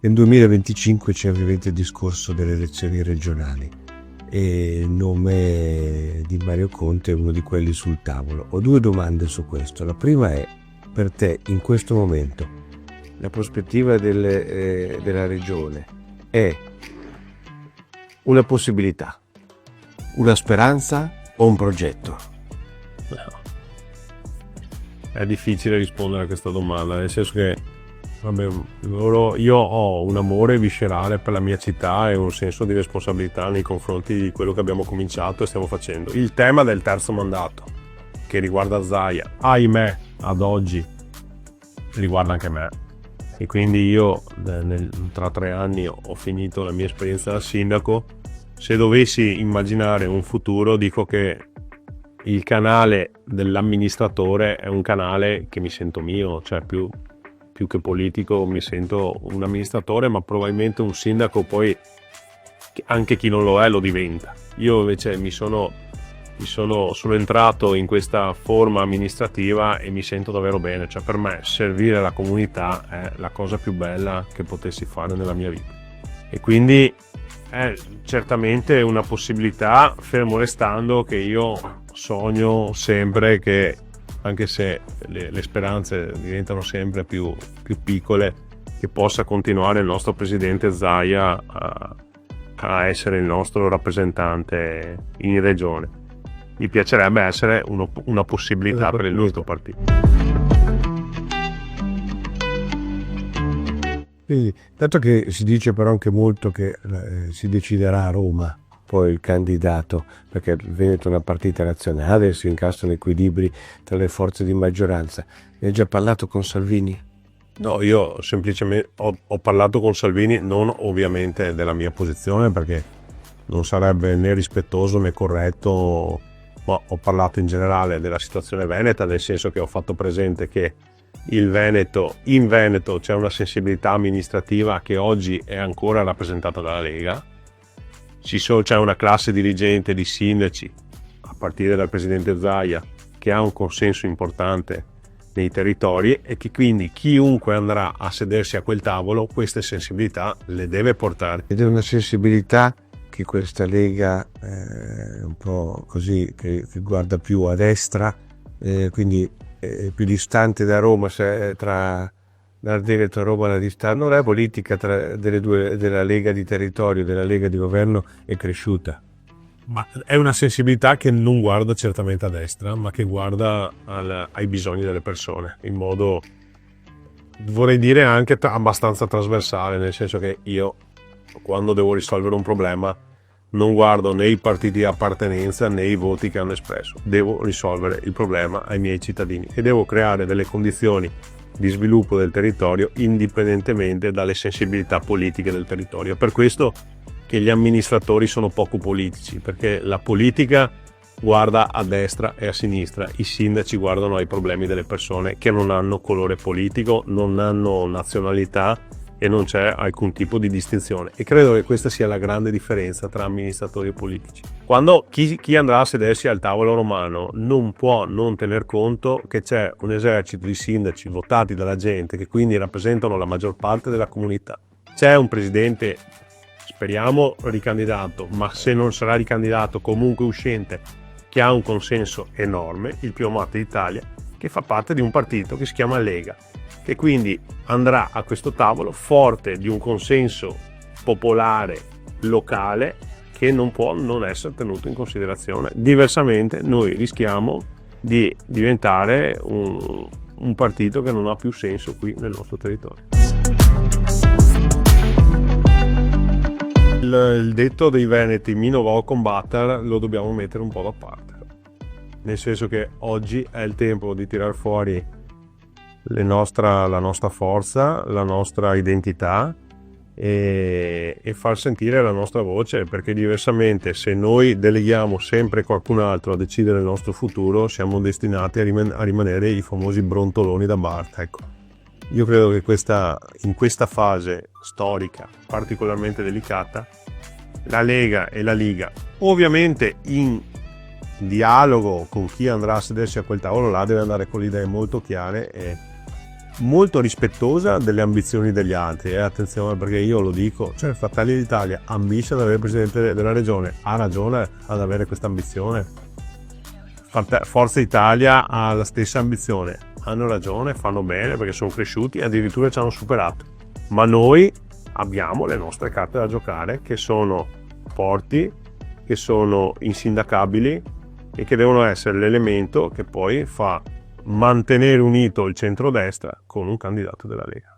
Nel 2025 c'è ovviamente il discorso delle elezioni regionali e il nome di Mario Conte è uno di quelli sul tavolo. Ho due domande su questo. La prima è, per te in questo momento la prospettiva della regione è una possibilità, una speranza o un progetto? È difficile rispondere a questa domanda, nel senso che io ho un amore viscerale per la mia città e un senso di responsabilità nei confronti di quello che abbiamo cominciato e stiamo facendo. Il tema del terzo mandato, che riguarda Zaia, ahimè, ad oggi riguarda anche me. E quindi io tra 3 anni ho finito la mia esperienza da sindaco. Se dovessi immaginare un futuro, dico che il canale dell'amministratore è un canale che mi sento mio, cioè più che politico mi sento un amministratore, ma probabilmente un sindaco poi anche chi non lo è lo diventa. Io invece sono entrato in questa forma amministrativa e mi sento davvero bene, cioè per me servire la comunità è la cosa più bella che potessi fare nella mia vita e quindi è certamente una possibilità, fermo restando che io sogno sempre che, anche se le speranze diventano sempre più piccole, che possa continuare il nostro presidente Zaia a essere il nostro rappresentante in regione. Mi piacerebbe essere una possibilità per il nostro partito. Quindi, dato che si dice però anche molto che si deciderà a Roma poi il candidato, perché il Veneto è una partita nazionale, si incastrano equilibri tra le forze di maggioranza, ne hai già parlato con Salvini? No, io semplicemente ho parlato con Salvini, non ovviamente della mia posizione, perché non sarebbe né rispettoso né corretto, ma ho parlato in generale della situazione veneta, nel senso che ho fatto presente che in Veneto c'è una sensibilità amministrativa che oggi è ancora rappresentata dalla Lega. C'è una classe dirigente di sindaci, a partire dal presidente Zaia, che ha un consenso importante nei territori e che quindi chiunque andrà a sedersi a quel tavolo queste sensibilità le deve portare. Ed è una sensibilità che questa Lega un po' così, che guarda più a destra, quindi più distante da Roma, dal Veneto a Roma la distanza. Non è politica della Lega di territorio, della Lega di governo è cresciuta. Ma è una sensibilità che non guarda certamente a destra, ma che guarda ai bisogni delle persone, in modo, vorrei dire, anche abbastanza trasversale, nel senso che io, quando devo risolvere un problema, non guardo né i partiti di appartenenza né i voti che hanno espresso. Devo risolvere il problema ai miei cittadini e devo creare delle condizioni di sviluppo del territorio indipendentemente dalle sensibilità politiche del territorio. Per questo che gli amministratori sono poco politici, perché la politica guarda a destra e a sinistra, i sindaci guardano ai problemi delle persone che non hanno colore politico, non hanno nazionalità e non c'è alcun tipo di distinzione, e credo che questa sia la grande differenza tra amministratori e politici. Quando chi andrà a sedersi al tavolo romano non può non tener conto che c'è un esercito di sindaci votati dalla gente, che quindi rappresentano la maggior parte della comunità. C'è un presidente, speriamo ricandidato, ma se non sarà ricandidato comunque uscente, che ha un consenso enorme, il più amato d'Italia, che fa parte di un partito che si chiama Lega, che quindi andrà a questo tavolo forte di un consenso popolare locale che non può non essere tenuto in considerazione. Diversamente noi rischiamo di diventare un partito che non ha più senso qui nel nostro territorio. Il detto dei veneti "mi non vo combattere" lo dobbiamo mettere un po' da parte, nel senso che oggi è il tempo di tirar fuori la nostra forza, la nostra identità e far sentire la nostra voce, perché diversamente, se noi deleghiamo sempre qualcun altro a decidere il nostro futuro, siamo destinati a rimanere i famosi brontoloni da Barta. Ecco, io credo che in questa fase storica particolarmente delicata, la Lega e la Liga, ovviamente in dialogo con chi andrà a sedersi a quel tavolo là, deve andare con le idee molto chiare molto rispettosa delle ambizioni degli altri, attenzione, perché io lo dico, cioè Fratelli d'Italia ambisce ad avere il presidente della regione, ha ragione ad avere questa ambizione. Forza Italia ha la stessa ambizione, hanno ragione, fanno bene perché sono cresciuti e addirittura ci hanno superato, ma noi abbiamo le nostre carte da giocare che sono forti, che sono insindacabili e che devono essere l'elemento che poi fa mantenere unito il centrodestra con un candidato della Lega.